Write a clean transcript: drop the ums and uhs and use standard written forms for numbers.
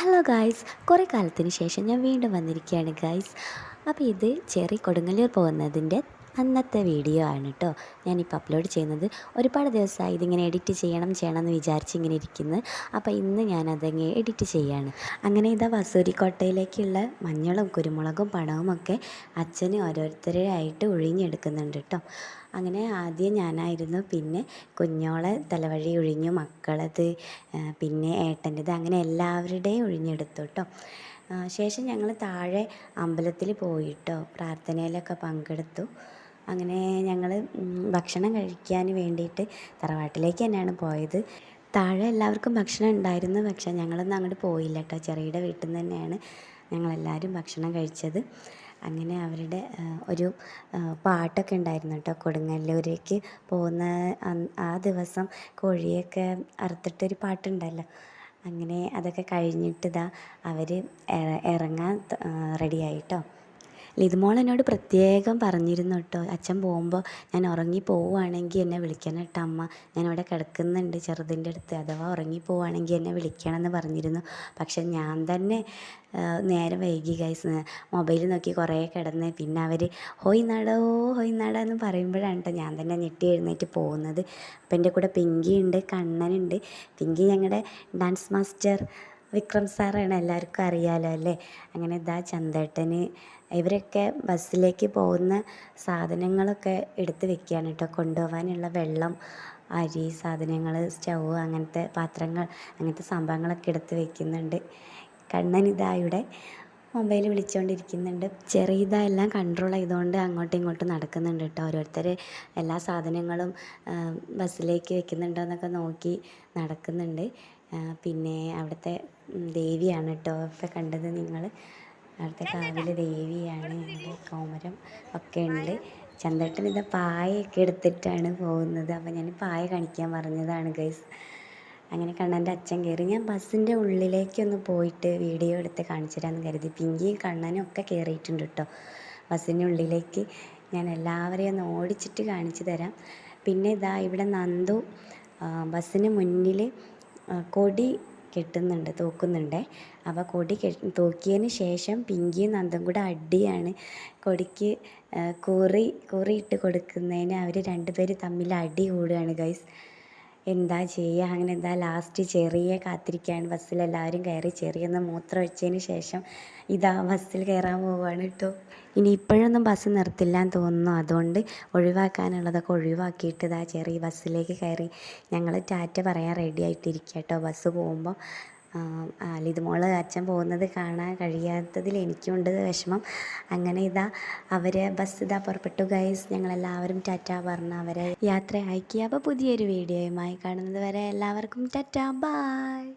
Hello guys, കുറേ കാലത്തിന് ശേഷം ഞാൻ വീണ്ടും വന്നിരിക്കുകയാണ് ഗായ്സ്. അപ്പോൾ ഇത് ചെറി കൊടുങ്ങല്ലൂർ പോകുന്നതിൻ്റെ അന്നത്തെ വീഡിയോ ആണ് കേട്ടോ ഞാനിപ്പോൾ അപ്ലോഡ് ചെയ്യുന്നത്. ഒരുപാട് ദിവസമായി ഇതിങ്ങനെ എഡിറ്റ് ചെയ്യണമെന്ന് വിചാരിച്ച് ഇങ്ങനെ ഇരിക്കുന്നത്. അപ്പോൾ ഇന്ന് ഞാനതങ്ങ് എഡിറ്റ് ചെയ്യാണ്. അങ്ങനെ ഇതാ വസൂരിക്കോട്ടയിലേക്കുള്ള മഞ്ഞളും കുരുമുളകും പണവും ഒക്കെ അച്ഛന് ഓരോരുത്തരായിട്ട് ഒഴിഞ്ഞെടുക്കുന്നുണ്ട് കേട്ടോ. അങ്ങനെ ആദ്യം ഞാനായിരുന്നു, പിന്നെ കുഞ്ഞോളെ തലവഴി ഒഴിഞ്ഞു, മക്കളത്, പിന്നെ ഏട്ടൻ്റെത്, അങ്ങനെ എല്ലാവരുടെയും ഒഴിഞ്ഞെടുത്തു കേട്ടോ. ശേഷം ഞങ്ങൾ താഴെ അമ്പലത്തിൽ പോയിട്ടോ പ്രാർത്ഥനയിലൊക്കെ പങ്കെടുത്തു. അങ്ങനെ ഞങ്ങൾ ഭക്ഷണം കഴിക്കാൻ വേണ്ടിയിട്ട് തറവാട്ടിലേക്ക് തന്നെയാണ് പോയത്. താഴെ എല്ലാവർക്കും ഭക്ഷണം ഉണ്ടായിരുന്നു, പക്ഷേ ഞങ്ങളൊന്നും അങ്ങോട്ട് പോയില്ല കേട്ടോ. ചെറിയുടെ വീട്ടിൽ നിന്ന് തന്നെയാണ് ഞങ്ങളെല്ലാവരും ഭക്ഷണം കഴിച്ചത്. അങ്ങനെ അവരുടെ ഒരു പാട്ടൊക്കെ ഉണ്ടായിരുന്നു കേട്ടോ. കൊടുങ്ങല്ലൂരേക്ക് പോകുന്ന ആ ദിവസം കോഴിയൊക്കെ അറുത്തിട്ടൊരു പാട്ടുണ്ടല്ലോ. അങ്ങനെ അതൊക്കെ കഴിഞ്ഞിട്ട് അവർ ഇറങ്ങാൻ റെഡിയായിട്ടോ. ലിതുമോൾ എന്നോട് പ്രത്യേകം പറഞ്ഞിരുന്നു കേട്ടോ, അച്ഛൻ പോകുമ്പോൾ ഞാൻ ഉറങ്ങി പോവുകയാണെങ്കിൽ എന്നെ വിളിക്കണം കേട്ടോ അമ്മ, ഞാനിവിടെ കിടക്കുന്നുണ്ട് ചെറുതിൻ്റെ അടുത്ത്, അഥവാ ഉറങ്ങി പോവുകയാണെങ്കിൽ എന്നെ വിളിക്കണം എന്ന് പറഞ്ഞിരുന്നു. പക്ഷെ ഞാൻ തന്നെ നേരം വൈകി ഗൈസ്, മൊബൈൽ നോക്കി കുറേ കിടന്ന്, പിന്നെ അവർ ഹോയ് നാടാ എന്ന് പറയുമ്പോഴാണ് കേട്ടോ ഞാൻ തന്നെ ഞെട്ടി എഴുന്നേറ്റ് പോകുന്നത്. അപ്പം എൻ്റെ കൂടെ പിങ്കി ഉണ്ട്, കണ്ണനുണ്ട്. പിങ്കി ഞങ്ങളുടെ ഡാൻസ് മാസ്റ്റർ വിക്രം സാറാണ്, എല്ലാവർക്കും അറിയാമല്ലോ അല്ലേ. അങ്ങനെ ചന്തേട്ടന് ഇവരൊക്കെ ബസ്സിലേക്ക് പോകുന്ന സാധനങ്ങളൊക്കെ എടുത്ത് വെക്കുകയാണ് കേട്ടോ. കൊണ്ടുപോകാനുള്ള വെള്ളം, അരി, സാധനങ്ങൾ, സ്റ്റൗ, അങ്ങനത്തെ പാത്രങ്ങൾ, അങ്ങനത്തെ സംഭവങ്ങളൊക്കെ എടുത്ത് വെക്കുന്നുണ്ട്. കണ്ണൻ ഇവിടെ മൊബൈൽ വിളിച്ചുകൊണ്ടിരിക്കുന്നുണ്ട്. എല്ലാം കൺട്രോൾ ചെയ്തുകൊണ്ട് അങ്ങോട്ടും ഇങ്ങോട്ടും നടക്കുന്നുണ്ട് കേട്ടോ. ഓരോരുത്തർ എല്ലാ സാധനങ്ങളും ബസ്സിലേക്ക് വെക്കുന്നുണ്ടോ എന്നൊക്കെ നോക്കി നടക്കുന്നുണ്ട്. പിന്നെ അവിടുത്തെ ദേവിയാണ് കേട്ടോ ഇപ്പം കണ്ടത് നിങ്ങൾ. അവിടുത്തെ കാവിലെ ദേവിയാണ്, ഞങ്ങളുടെ കോമരം ഒക്കെ ഉണ്ട്. ചന്തേട്ടൻ പായൊക്കെ എടുത്തിട്ടാണ് പോകുന്നത്. അപ്പോൾ ഞാൻ പായ കാണിക്കാൻ പറഞ്ഞതാണ് ഗൈസ്. അങ്ങനെ കണ്ണൻ്റെ അച്ഛൻ കയറി. ഞാൻ ബസ്സിൻ്റെ ഉള്ളിലേക്കൊന്ന് പോയിട്ട് വീഡിയോ എടുത്ത് കാണിച്ചു തരാമെന്ന് കരുതി. പിങ്കിയും കണ്ണനും ഒക്കെ കയറിയിട്ടുണ്ട് കേട്ടോ ബസ്സിൻ്റെ ഉള്ളിലേക്ക്. ഞാൻ എല്ലാവരെയും ഒന്ന് ഓടിച്ചിട്ട് കാണിച്ചു തരാം. പിന്നെ ഇവിടെ നന്ദു ബസ്സിന് മുന്നിൽ കൊടി കെട്ടുന്നുണ്ട്, തൂക്കുന്നുണ്ട്. അപ്പോൾ കൊടി തൂക്കിയതിന് ശേഷം പിങ്കിയും നന്ദും കൂടെ അടിയാണ്. കൊടിക്ക് കുറിയിട്ട് കൊടുക്കുന്നതിന് അവർ രണ്ടുപേരും തമ്മിൽ അടി കൂടുകയാണ് ഗൈസ്. എന്താ ചെയ്യുക, അങ്ങനെ ലാസ്റ്റ് ചെറിയെ കാത്തിരിക്കുകയാണ്. ബസ്സിലെല്ലാവരും കയറി, ചെറിയൊന്ന് മൂത്രം ഒഴിച്ചതിന് ശേഷം ബസ്സിൽ കയറാൻ പോവുകയാണ് കേട്ടോ. ഇനി ഇപ്പോഴൊന്നും ബസ് നിർത്തില്ല എന്ന് തോന്നുന്നു, അതുകൊണ്ട് ഒഴിവാക്കാനുള്ളതൊക്കെ ഒഴിവാക്കിയിട്ട് ചെറിയ ബസ്സിലേക്ക് കയറി. ഞങ്ങൾ ടാറ്റ പറയാൻ റെഡി ആയിട്ടിരിക്കുക കേട്ടോ. ബസ് പോകുമ്പോൾ ലിതുമോൾ അച്ഛൻ പോകുന്നത് കാണാൻ കഴിയാത്തതിൽ എനിക്കുണ്ട് വിഷമം. അങ്ങനെ അവർ ബസ് പുറപ്പെട്ടു ഗൈസ്. ഞങ്ങളെല്ലാവരും ടാറ്റ പറഞ്ഞ് അവരെ യാത്ര അയക്കി. അപ്പോൾ പുതിയൊരു വീഡിയോയുമായി കാണുന്നത് വരെ എല്ലാവർക്കും ടാറ്റ, ബായ്.